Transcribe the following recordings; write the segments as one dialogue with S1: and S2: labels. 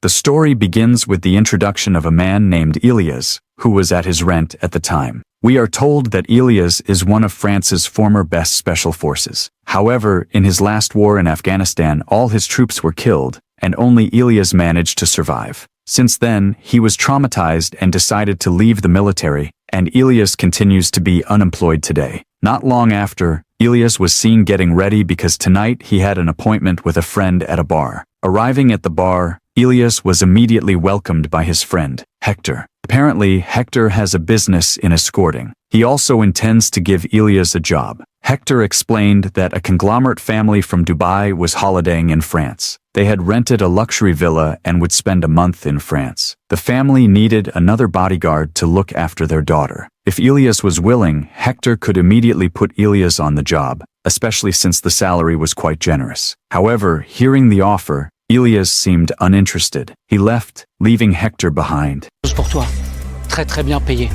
S1: The story begins with the introduction of a man named Elyas, who was at his rent at the time. We are told that Elyas is one of France's former best special forces. However, in his last war in Afghanistan, all his troops were killed, and only Elyas managed to survive. Since then, he was traumatized and decided to leave the military, and Elyas continues to be unemployed today. Not long after, Elyas was seen getting ready because tonight he had an appointment with a friend at a bar. Arriving at the bar, Elyas was immediately welcomed by his friend, Hector. Apparently, Hector has a business in escorting. He also intends to give Elyas a job. Hector explained that a conglomerate family from Dubai was holidaying in France. They had rented a luxury villa and would spend a month in France. The family needed another bodyguard to look after their daughter. If Elyas was willing, Hector could immediately put Elyas on the job, especially since the salary was quite generous. However, hearing the offer, Elyas seemed uninterested. He left, leaving Hector behind.
S2: Pour toi. Très très bien payé.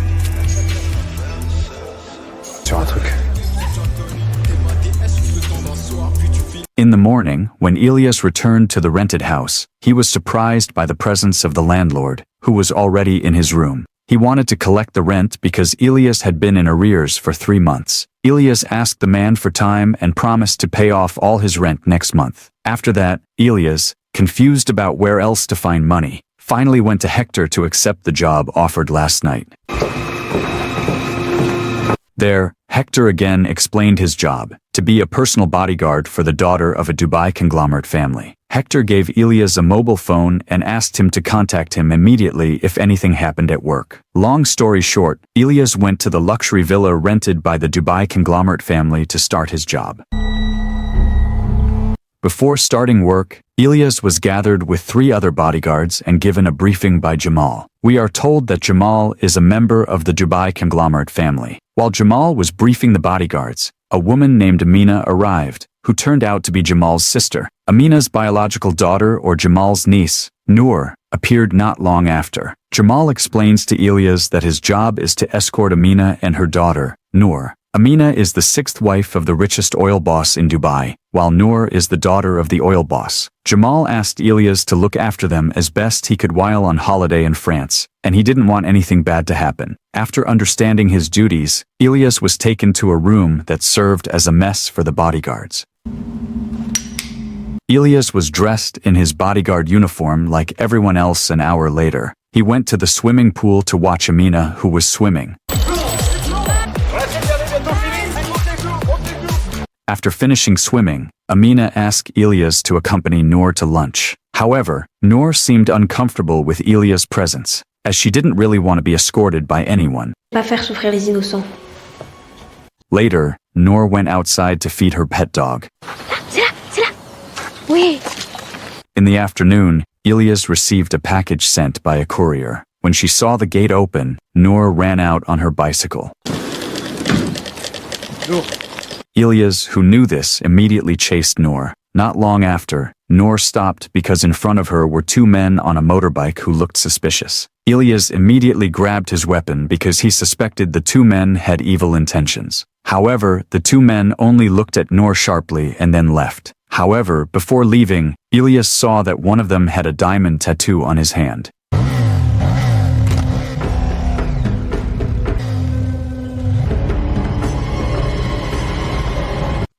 S3: Sur un truc.
S1: In the morning, when Elyas returned to the rented house, he was surprised by the presence of the landlord, who was already in his room. He wanted to collect the rent because Elyas had been in arrears for 3 months. Elyas asked the man for time and promised to pay off all his rent next month. After that, Elyas, confused about where else to find money, finally went to Hector to accept the job offered last night. There, Hector again explained his job, to be a personal bodyguard for the daughter of a Dubai conglomerate family. Hector gave Elyas a mobile phone and asked him to contact him immediately if anything happened at work. Long story short, Elyas went to the luxury villa rented by the Dubai conglomerate family to start his job. Before starting work, Elyas was gathered with 3 other bodyguards and given a briefing by Jamal. We are told that Jamal is a member of the Dubai conglomerate family. While Jamal was briefing the bodyguards, a woman named Amina arrived, who turned out to be Jamal's sister. Amina's biological daughter, or Jamal's niece, Noor, appeared not long after. Jamal explains to Elyas that his job is to escort Amina and her daughter, Noor. Amina is the 6th wife of the richest oil boss in Dubai, while Noor is the daughter of the oil boss. Jamal asked Elyas to look after them as best he could while on holiday in France, and he didn't want anything bad to happen. After understanding his duties, Elyas was taken to a room that served as a mess for the bodyguards. Elyas was dressed in his bodyguard uniform like everyone else. An hour later, he went to the swimming pool to watch Amina, who was swimming. After finishing swimming, Amina asked Elyas to accompany Noor to lunch. However, Noor seemed uncomfortable with Elyas' presence, as she didn't really want to be escorted by anyone.
S4: Pas faire souffrir les innocents.
S1: Later, Noor went outside to feed her pet dog.
S4: C'est là, c'est là. Oui.
S1: In the afternoon, Elyas received a package sent by a courier. When she saw the gate open, Noor ran out on her bicycle.
S3: Noor.
S1: Elyas, who knew this, immediately chased Noor. Not long after, Noor stopped because in front of her were 2 men on a motorbike who looked suspicious. Elyas immediately grabbed his weapon because he suspected the 2 men had evil intentions. However, the 2 men only looked at Noor sharply and then left. However, before leaving, Elyas saw that one of them had a diamond tattoo on his hand.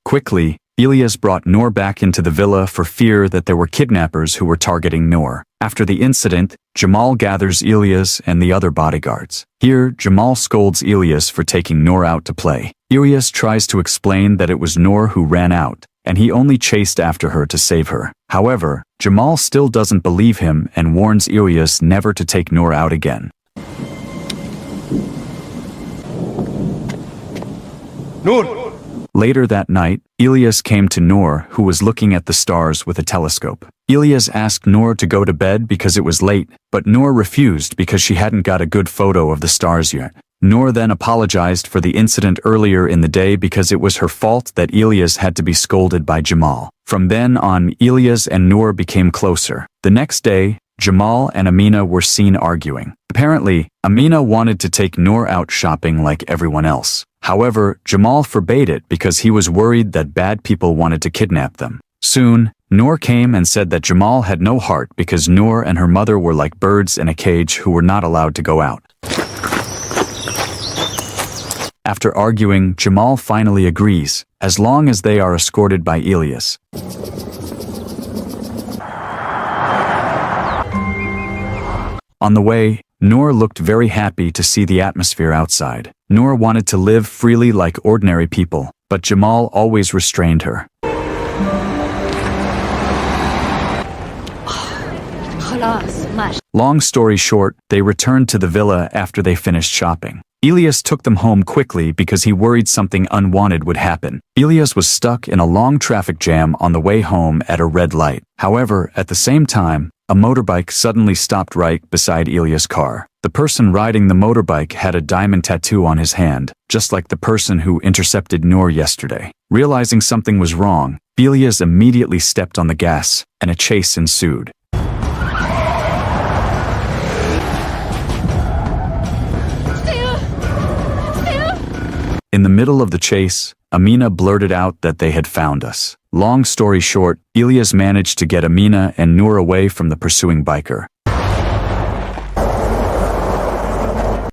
S1: Quickly, Elyas brought Noor back into the villa for fear that there were kidnappers who were targeting Noor. After the incident, Jamal gathers Elyas and the other bodyguards. Here, Jamal scolds Elyas for taking Noor out to play. Elyas tries to explain that it was Noor who ran out, and he only chased after her to save her. However, Jamal still doesn't believe him and warns Elyas never to take Noor out again.
S3: Noor!
S1: Later that night, Elyas came to Noor, who was looking at the stars with a telescope. Elyas asked Noor to go to bed because it was late, but Noor refused because she hadn't got a good photo of the stars yet. Noor then apologized for the incident earlier in the day because it was her fault that Elyas had to be scolded by Jamal. From then on, Elyas and Noor became closer. The next day, Jamal and Amina were seen arguing. Apparently, Amina wanted to take Noor out shopping like everyone else. However, Jamal forbade it because he was worried that bad people wanted to kidnap them. Soon, Noor came and said that Jamal had no heart because Noor and her mother were like birds in a cage who were not allowed to go out. After arguing, Jamal finally agrees, as long as they are escorted by Elyas. On the way, Noor looked very happy to see the atmosphere outside. Noor wanted to live freely like ordinary people, but Jamal always restrained her. Long story short, they returned to the villa after they finished shopping. Elyas took them home quickly because he worried something unwanted would happen. Elyas was stuck in a long traffic jam on the way home at a red light. However, at the same time, a motorbike suddenly stopped right beside Elyas' car. The person riding the motorbike had a diamond tattoo on his hand, just like the person who intercepted Noor yesterday. Realizing something was wrong, Elyas immediately stepped on the gas, and a chase ensued. In the middle of the chase, Amina blurted out that they had found us. Long story short, Elyas managed to get Amina and Noor away from the pursuing biker.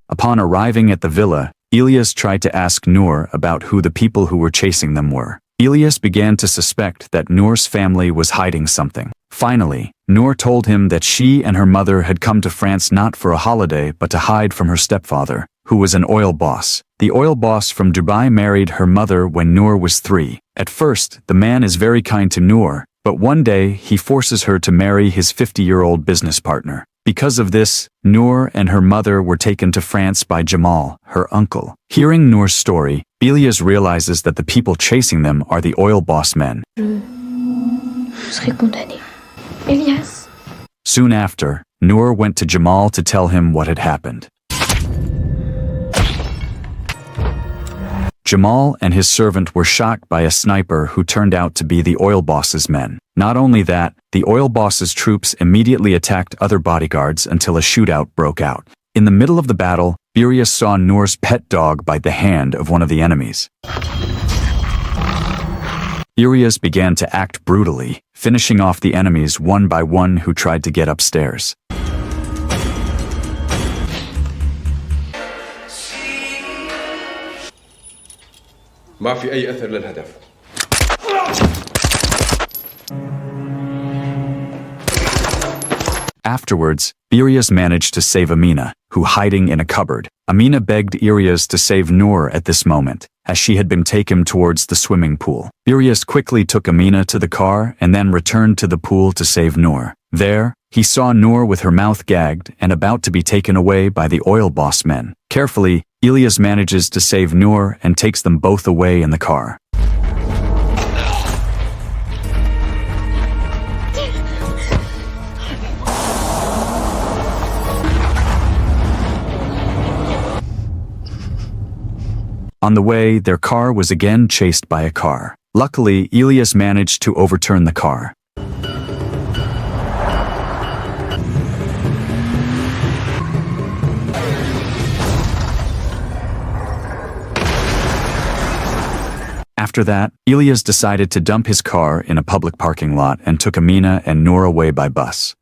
S1: Upon arriving at the villa, Elyas tried to ask Noor about who the people who were chasing them were. Elyas began to suspect that Noor's family was hiding something. Finally, Noor told him that she and her mother had come to France not for a holiday but to hide from her stepfather, who was an oil boss. The oil boss from Dubai married her mother when Noor was 3. At first, the man is very kind to Noor, but one day he forces her to marry his 50-year-old business partner. Because of this, Noor and her mother were taken to France by Jamal, her uncle. Hearing Noor's story, Elyas realizes that the people chasing them are the oil boss men.
S4: Je serai condamné. Elyas.
S1: Soon after, Noor went to Jamal to tell him what had happened. Jamal and his servant were shot by a sniper who turned out to be the oil boss's men. Not only that, the oil boss's troops immediately attacked other bodyguards until a shootout broke out. In the middle of the battle, Elyas saw Noor's pet dog bite the hand of one of the enemies. Elyas began to act brutally, finishing off the enemies one by one who tried to get upstairs.
S3: ما في أي أثر للهدف.
S1: Afterwards, Elyas managed to save Amina, who hiding in a cupboard. Amina begged Elyas to save Noor at this moment, as she had been taken towards the swimming pool. Elyas quickly took Amina to the car and then returned to the pool to save Noor. There, he saw Noor with her mouth gagged and about to be taken away by the oil boss men. Carefully, Elyas manages to save Noor and takes them both away in the car. On the way, their car was again chased by a car. Luckily, Elyas managed to overturn the car. After that, Elyas decided to dump his car in a public parking lot and took Amina and Noor away by bus.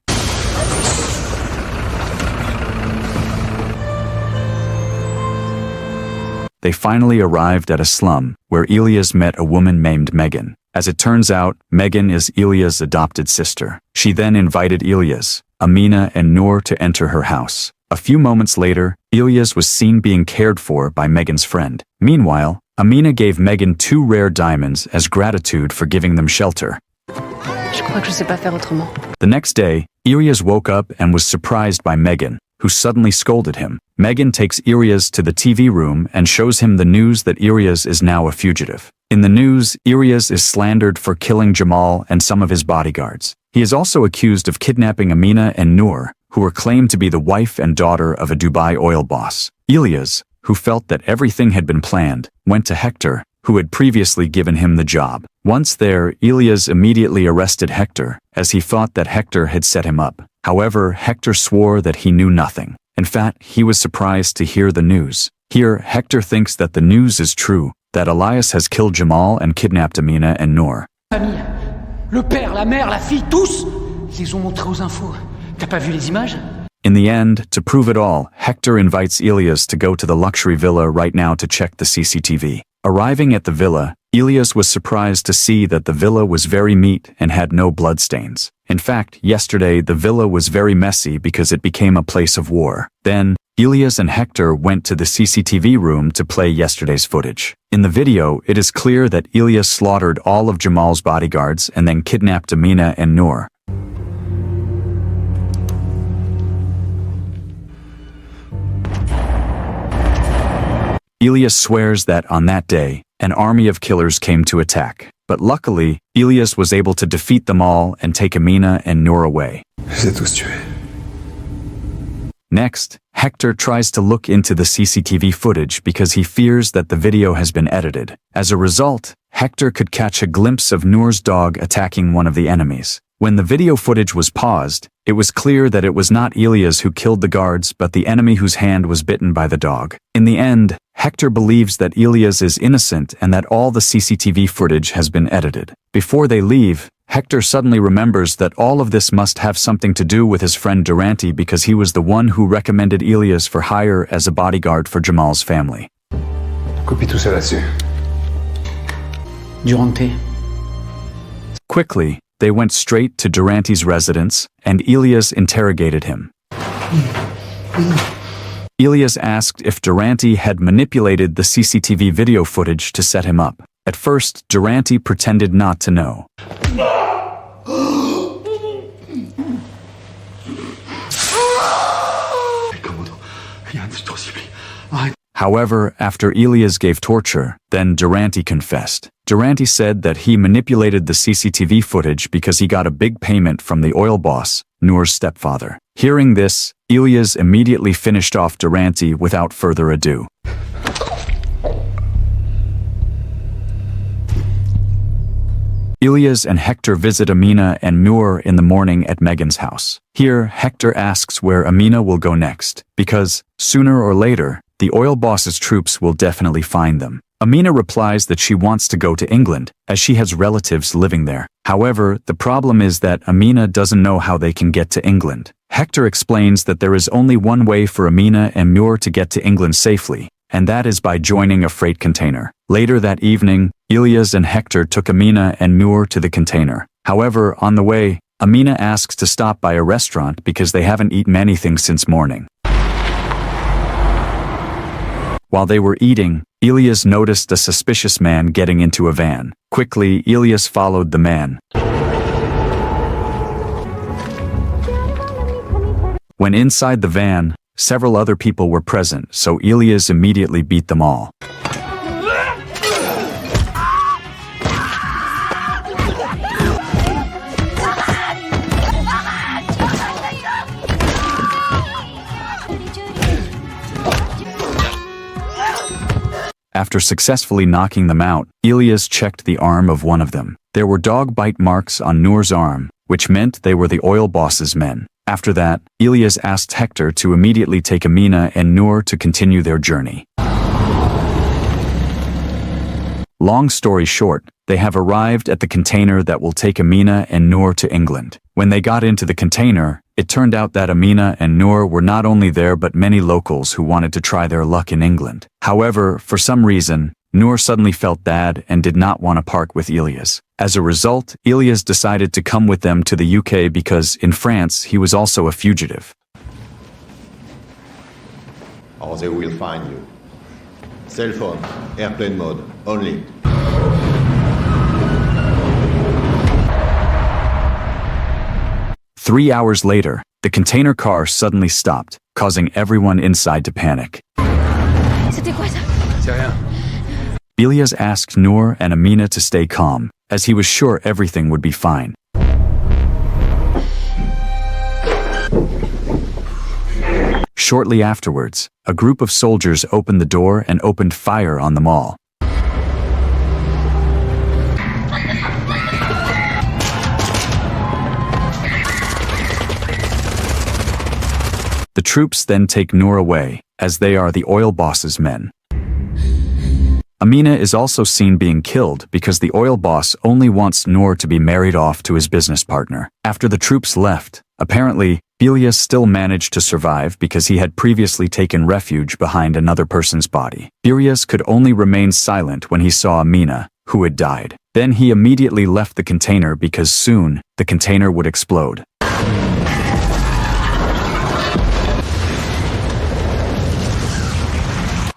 S1: They finally arrived at a slum, where Elyas met a woman named Megan. As it turns out, Megan is Elyas' adopted sister. She then invited Elyas, Amina and Noor to enter her house. A few moments later, Elyas was seen being cared for by Megan's friend. Meanwhile, Amina gave Megan 2 rare diamonds as gratitude for giving them shelter.
S5: Je crois que je sais pas faire autrement.
S1: The next day, Elyas woke up and was surprised by Megan, who suddenly scolded him. Megan takes Elyas to the TV room and shows him the news that Elyas is now a fugitive. In the news, Elyas is slandered for killing Jamal and some of his bodyguards. He is also accused of kidnapping Amina and Noor, who are claimed to be the wife and daughter of a Dubai oil boss. Elyas, who felt that everything had been planned, went to Hector, who had previously given him the job. Once there, Elyas immediately arrested Hector, as he thought that Hector had set him up. However, Hector swore that he knew nothing. In fact, he was surprised to hear the news. Here, Hector thinks that the news is true, that Elyas has killed Jamal and kidnapped Amina and Noor.
S5: Famille.
S2: Le père, la mère, la fille, tous. Ils les ont montrés aux infos. T'as pas vu les images?
S1: In the end, to prove it all, Hector invites Elyas to go to the luxury villa right now to check the CCTV. Arriving at the villa, Elyas was surprised to see that the villa was very neat and had no bloodstains. In fact, yesterday the villa was very messy because it became a place of war. Then, Elyas and Hector went to the CCTV room to play yesterday's footage. In the video, it is clear that Elyas slaughtered all of Jamal's bodyguards and then kidnapped Amina and Noor. Elyas swears that on that day, an army of killers came to attack. But luckily, Elyas was able to defeat them all and take Amina and Noor away.
S3: Je les ai tous tués.
S1: Next, Hector tries to look into the CCTV footage because he fears that the video has been edited. As a result, Hector could catch a glimpse of Noor's dog attacking one of the enemies. When the video footage was paused, it was clear that it was not Elyas who killed the guards but the enemy whose hand was bitten by the dog. In the end, Hector believes that Elyas is innocent and that all the CCTV footage has been edited. Before they leave, Hector suddenly remembers that all of this must have something to do with his friend Durante because he was the one who recommended Elyas for hire as a bodyguard for Jamal's family.
S3: Copie tout ça là-dessus.
S2: Durante.
S1: Quickly, they went straight to Durante's residence, and Elyas interrogated him. Elyas asked if Durante had manipulated the CCTV video footage to set him up. At first, Durante pretended not to know. However, after Elyas gave torture, then Durante confessed. Durante said that he manipulated the CCTV footage because he got a big payment from the oil boss, Noor's stepfather. Hearing this, Elyas immediately finished off Durante without further ado. Elyas and Hector visit Amina and Noor in the morning at Megan's house. Here, Hector asks where Amina will go next, because, sooner or later, the oil boss's troops will definitely find them. Amina replies that she wants to go to England, as she has relatives living there. However, the problem is that Amina doesn't know how they can get to England. Hector explains that there is only one way for Amina and Noor to get to England safely, and that is by joining a freight container. Later that evening, Elyas and Hector took Amina and Noor to the container. However, on the way, Amina asks to stop by a restaurant because they haven't eaten anything since morning. While they were eating, Elyas noticed a suspicious man getting into a van. Quickly, Elyas followed the man. When inside the van, several other people were present, so Elyas immediately beat them all. After successfully knocking them out, Elyas checked the arm of one of them. There were dog bite marks on Noor's arm, which meant they were the oil boss's men. After that, Elyas asked Hector to immediately take Amina and Noor to continue their journey. Long story short, they have arrived at the container that will take Amina and Noor to England. When they got into the container, it turned out that Amina and Noor were not only there but many locals who wanted to try their luck in England. However, for some reason, Noor suddenly felt bad and did not want to park with Elyas. As a result, Elyas decided to come with them to the UK because, in France, he was also a fugitive.
S6: Or they will find you. Cell phone, airplane mode, only.
S1: Three hours later, the container car suddenly stopped, causing everyone inside to panic.
S4: C'était quoi ça?
S3: C'est rien.
S1: Elyas asked Noor and Amina to stay calm, as he was sure everything would be fine. Shortly afterwards, a group of soldiers opened the door and opened fire on them all. The troops then take Noor away, as they are the oil boss's men. Amina is also seen being killed because the oil boss only wants Noor to be married off to his business partner. After the troops left, apparently, Elyas still managed to survive because he had previously taken refuge behind another person's body. Elyas could only remain silent when he saw Amina, who had died. Then he immediately left the container because soon, the container would explode.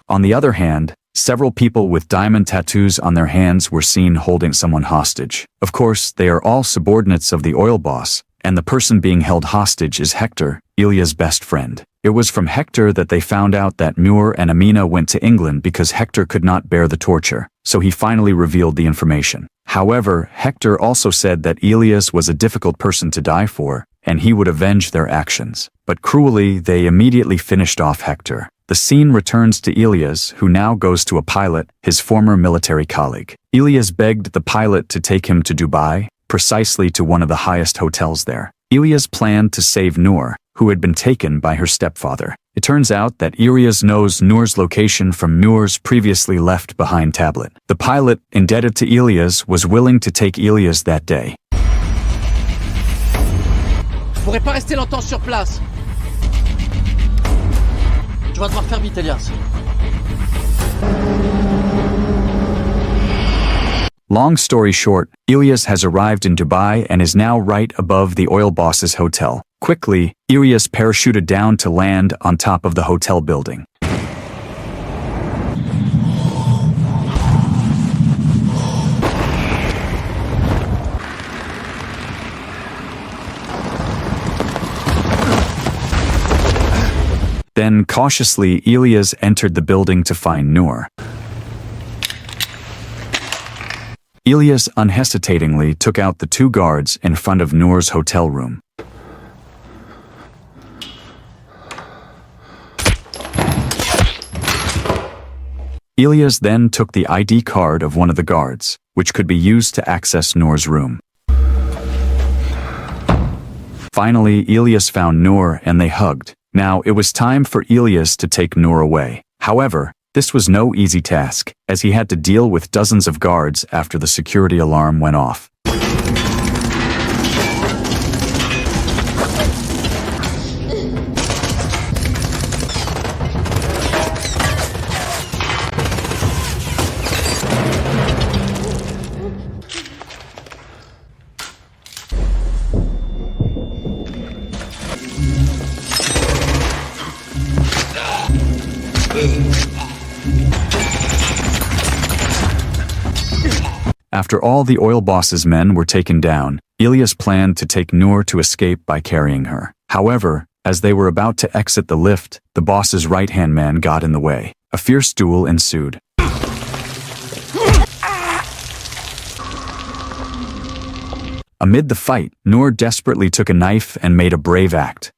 S1: On the other hand, several people with diamond tattoos on their hands were seen holding someone hostage. Of course, they are all subordinates of the oil boss, and the person being held hostage is Hector, Elyas' best friend. It was from Hector that they found out that Noor and Amina went to England because Hector could not bear the torture, so he finally revealed the information. However, Hector also said that Elyas was a difficult person to die for, and he would avenge their actions. But cruelly, they immediately finished off Hector. The scene returns to Elyas, who now goes to a pilot, his former military colleague. Elyas begged the pilot to take him to Dubai, precisely to one of the highest hotels there. Elyas planned to save Noor, who had been taken by her stepfather. It turns out that Elyas knows Noor's location from Noor's previously left behind tablet. The pilot, indebted to Elyas, was willing to take Elyas that day.
S7: Je pourrais pas rester longtemps sur place. Je vais devoir faire vite, Elyas.
S1: Long story short, Elyas has arrived in Dubai and is now right above the oil boss's hotel. Quickly, Elyas parachuted down to land on top of the hotel building. Then, cautiously, Elyas entered the building to find Noor. Elyas unhesitatingly took out the two guards in front of Noor's hotel room. Elyas then took the ID card of one of the guards, which could be used to access Noor's room. Finally, Elyas found Noor and they hugged. Now, it was time for Elyas to take Noor away. However, this was no easy task, as he had to deal with dozens of guards after the security alarm went off. After all the oil boss's men were taken down, Elyas planned to take Noor to escape by carrying her. However, as they were about to exit the lift, the boss's right-hand man got in the way. A fierce duel ensued. Amid the fight, Noor desperately took a knife and made a brave act.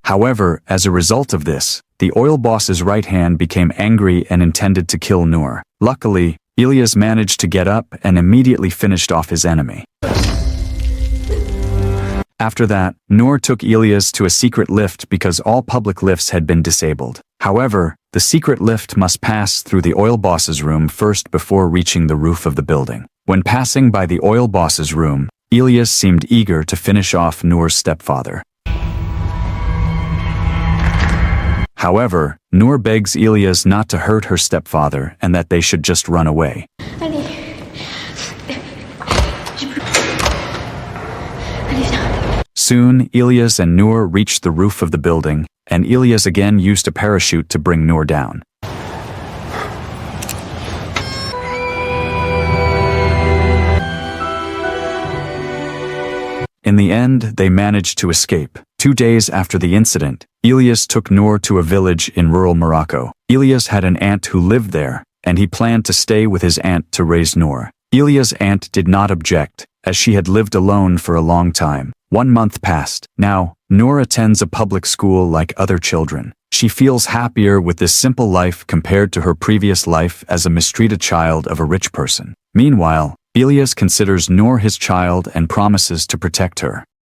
S1: However, as a result of this, the oil boss's right hand became angry and intended to kill Noor. Luckily, Elyas managed to get up and immediately finished off his enemy. After that, Noor took Elyas to a secret lift because all public lifts had been disabled. However, the secret lift must pass through the oil boss's room first before reaching the roof of the building. When passing by the oil boss's room, Elyas seemed eager to finish off Noor's stepfather. However, Noor begs Elyas not to hurt her stepfather and that they should just run away.
S4: Allez. Allez, viens.
S1: Soon, Elyas and Noor reached the roof of the building, and Elyas again used a parachute to bring Noor down. In the end, they managed to escape. 2 days after the incident, Elyas took Noor to a village in rural Morocco. Elyas had an aunt who lived there, and he planned to stay with his aunt to raise Noor. Elyas' aunt did not object, as she had lived alone for a long time. 1 month passed. Now, Noor attends a public school like other children. She feels happier with this simple life compared to her previous life as a mistreated child of a rich person. Meanwhile, Elyas considers Noor his child and promises to protect her.